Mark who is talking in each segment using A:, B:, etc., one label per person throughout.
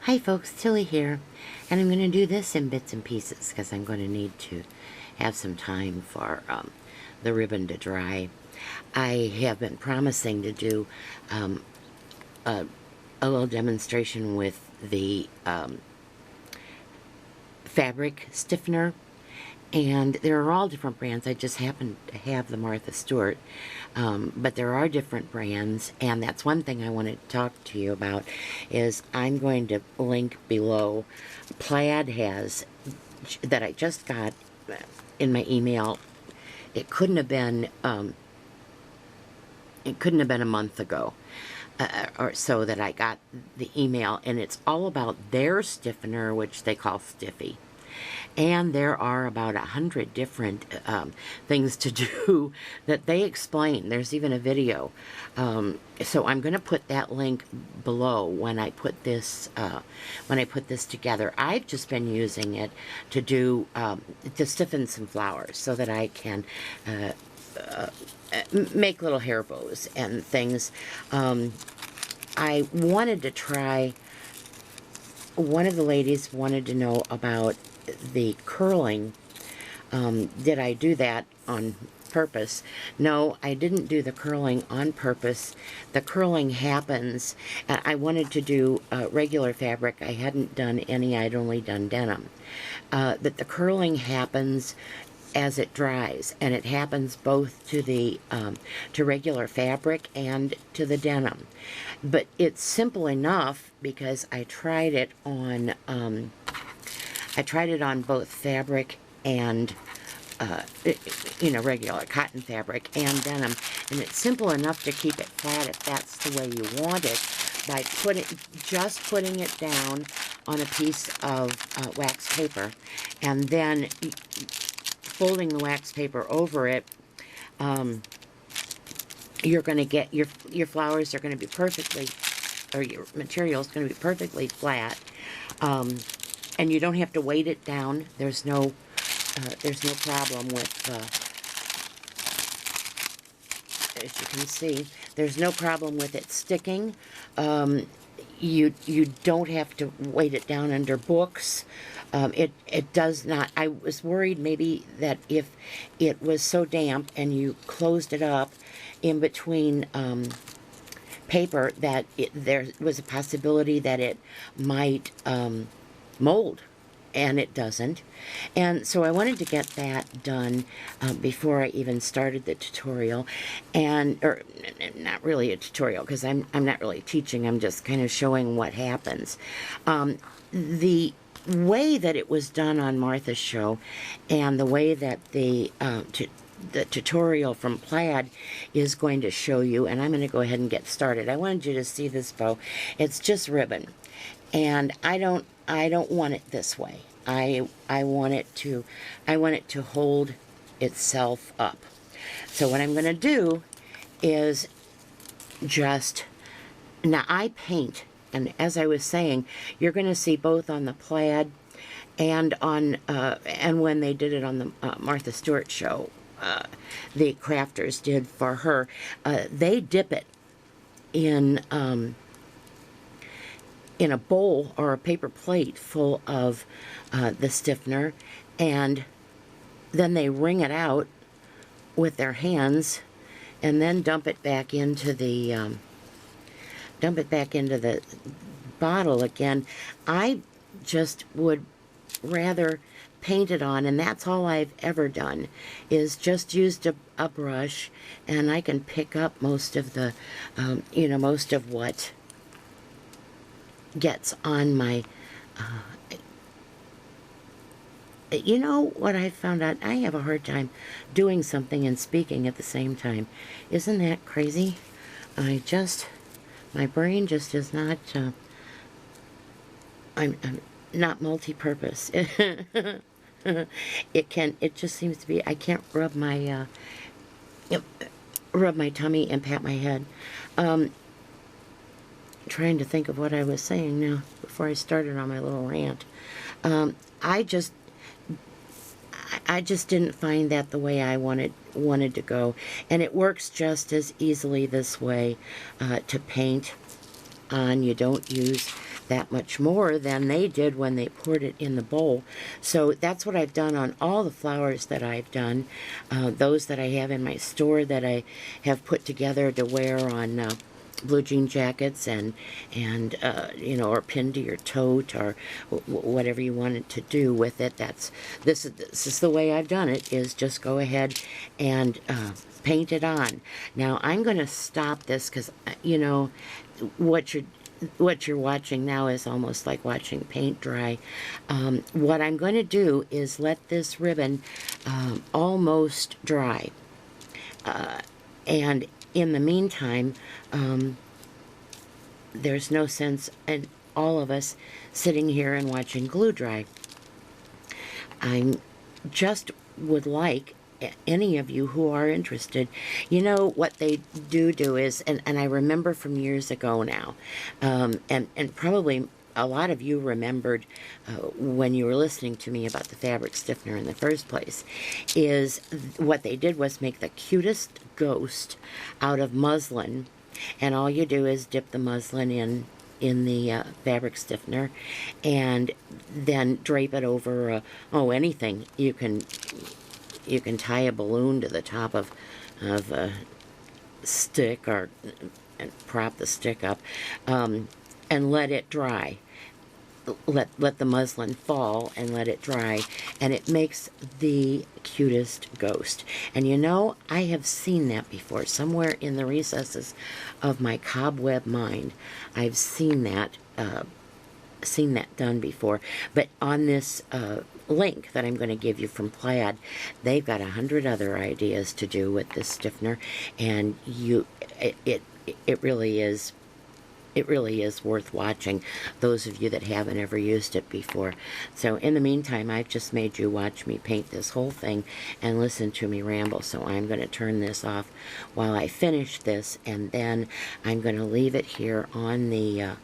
A: Hi folks, Tilly here, and I'm going to do this in bits and pieces because I'm going to need to have some time for the ribbon to dry. I have been promising to do a little demonstration with the fabric stiffener, and there are all different brands. I just happen to have the Martha Stewart, but there are different brands, and that's one thing I want to talk to you about. Is I'm going to link below. Plaid has, that I just got in my email. It couldn't have been a month ago or so that I got the email, and it's all about their stiffener, which they call Stiffy. And there are about 100 different things to do that they explain. There's even a video. So I'm going to put that link below when I put this together. I've just been using it to do to stiffen some flowers so that I can make little hair bows and things. I wanted to try. One of the ladies wanted to know about the curling. Did I do that on purpose? No, I didn't do the curling on purpose. The curling happens. I wanted to do regular fabric. I hadn't done any. I'd only done denim. But the curling happens as it dries, and it happens both to the to regular fabric and to the denim. But it's simple enough because I tried it on both fabric and regular cotton fabric and denim, and it's simple enough to keep it flat if that's the way you want it, by just putting it down on a piece of wax paper, and then folding the wax paper over it. You're going to get your flowers are going to be perfectly, or your material is going to be perfectly flat, and you don't have to weight it down. There's no problem with, as you can see, there's no problem with it sticking. You don't have to weight it down under books. It does not. I was worried maybe that if it was so damp and you closed it up in between paper, that there was a possibility that it might mold, and it doesn't. And so I wanted to get that done before I even started the tutorial, or not really a tutorial, because I'm not really teaching. I'm just kind of showing what happens. The way that it was done on Martha's show, and the way that the tutorial from Plaid is going to show you, and I'm going to go ahead and get started. I wanted you to see this bow. It's just ribbon, and I don't want it this way. I want it to hold itself up. So what I'm going to do is just, now I paint, and as I was saying, you're going to see both on the Plaid and on and when they did it on the Martha Stewart show, the crafters did for her. They dip it in a bowl or a paper plate full of the stiffener, and then they wring it out with their hands, and then dump it back into the bottle again. I just would rather paint it on, and that's all I've ever done, is just used a brush, and I can pick up most of the most of what gets on my you know what I found out? I have a hard time doing something and speaking at the same time. Isn't that crazy? My brain just is not I'm not multi-purpose. It just seems to be, I can't rub my tummy and pat my head. Trying to think of what I was saying now before I started on my little rant. I just didn't find that the way I wanted to go, and it works just as easily this way to paint. on. You don't use that much more than they did when they poured it in the bowl. So that's what I've done on all the flowers that I've done. Those that I have in my store that I have put together to wear on blue jean jackets and you know, or pinned to your tote, or whatever you wanted to do with it. This is the way I've done it, is just go ahead and paint it on. Now I'm going to stop this because, you know, what you're watching now is almost like watching paint dry. What I'm going to do is let this ribbon almost dry. And in the meantime, there's no sense in all of us sitting here and watching glue dry. I just would like any of you who are interested, you know, what they do is, and I remember from years ago now, and probably a lot of you remembered when you were listening to me about the fabric stiffener in the first place, is what they did was make the cutest ghost out of muslin, and all you do is dip the muslin in the fabric stiffener, and then drape it over anything. You can tie a balloon to the top of a stick, or and prop the stick up, and let it dry. Let the muslin fall and let it dry, and it makes the cutest ghost. And you know, I have seen that before somewhere in the recesses of my cobweb mind. I've seen that done before. But on this link that I'm going to give you from Plaid, they've got 100 other ideas to do with this stiffener, and it really is. It really is worth watching, those of you that haven't ever used it before. So in the meantime, I've just made you watch me paint this whole thing and listen to me ramble. So I'm going to turn this off while I finish this, and then I'm going to leave it here on the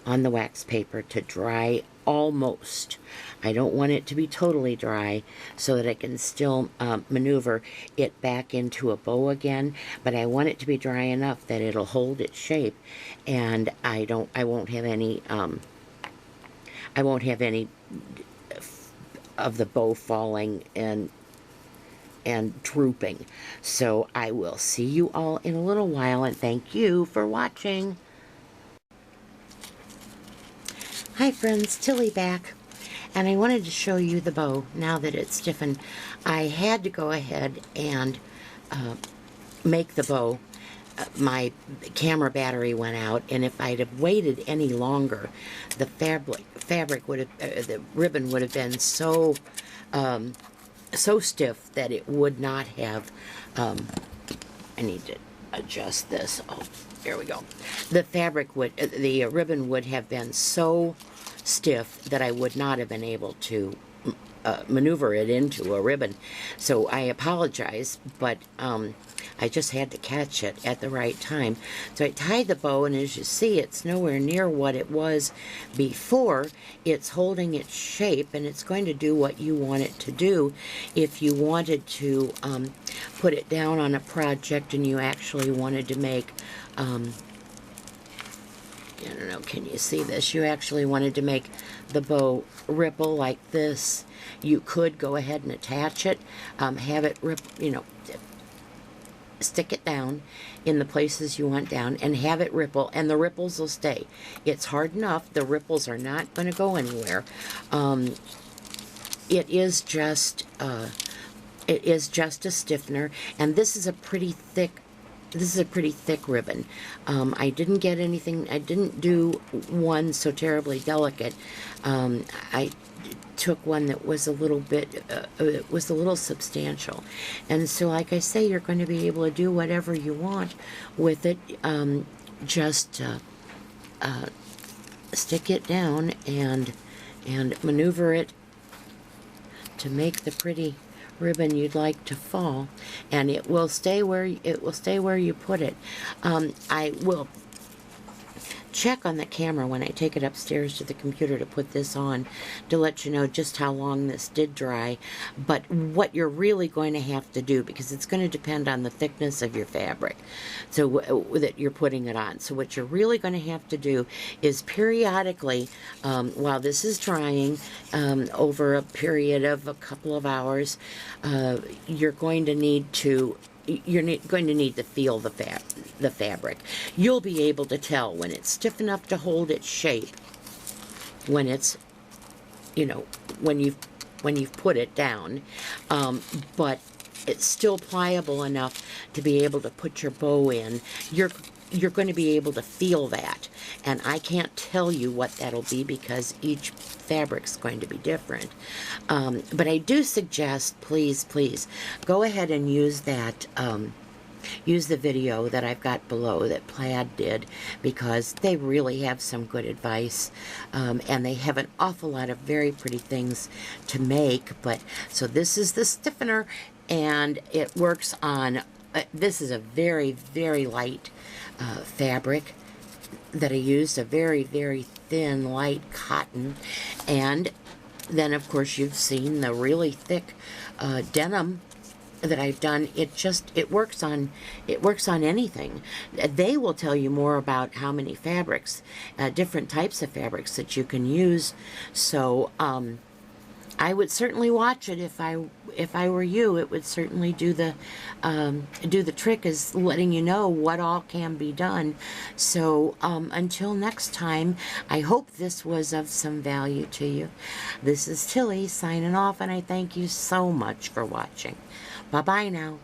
A: wax paper to dry almost. I don't want it to be totally dry so that I can still maneuver it back into a bow again, but I want it to be dry enough that it'll hold its shape, and I won't have any of the bow falling and drooping. So I will see you all in a little while, and thank you for watching. Hi friends, Tilly back, and I wanted to show you the bow now that it's stiffened. I had to go ahead and make the bow. My camera battery went out, and if I'd have waited any longer, the fabric would have, the ribbon would have been so stiff that it would not have. I need to adjust this. Oh, there we go. The ribbon would have been so stiff that I would not have been able to maneuver it into a ribbon. So I apologize, but I just had to catch it at the right time. So I tied the bow, and as you see, it's nowhere near what it was before. It's holding its shape, and it's going to do what you want it to do. If you wanted to put it down on a project and you actually wanted to make I don't know, can you see this? You actually wanted to make the bow ripple like this. You could go ahead and attach it, have it rip, you know, stick it down in the places you want down and have it ripple, and the ripples will stay. It's hard enough. The ripples are not going to go anywhere. It is just a stiffener, and this is a pretty thick. This is a pretty thick ribbon. I didn't get anything. I didn't do one so terribly delicate. I took one that was a little bit, it was a little substantial. And so, like I say, you're going to be able to do whatever you want with it. Just stick it down and maneuver it to make the pretty ribbon you'd like to fall, and it will stay where you put it. I will check on the camera when I take it upstairs to the computer to put this on to let you know just how long this did dry. But what you're really going to have to do, because it's going to depend on the thickness of your fabric so that you're putting it on. So what you're really going to have to do is periodically, while this is drying, over a period of a couple of hours, you're going to need to going to need to feel the fabric. You'll be able to tell when it's stiff enough to hold its shape, when it's, you know, when you've put it down, but it's still pliable enough to be able to put your bow in. You're going to be able to feel that, and I can't tell you what that'll be because each fabric's going to be different. But I do suggest, please, go ahead and use that, use the video that I've got below that Plaid did, because they really have some good advice, and they have an awful lot of very pretty things to make. But so this is the stiffener, and it works on, this is a very, very light fabric that I used, a very, very thin, light cotton. And then, of course, you've seen the really thick denim that I've done. It works on anything. They will tell you more about how many fabrics, different types of fabrics that you can use. So I would certainly watch it if I were you. It would certainly do the trick, is letting you know what all can be done. So until next time, I hope this was of some value to you. This is Tilly signing off, and I thank you so much for watching. Bye-bye now.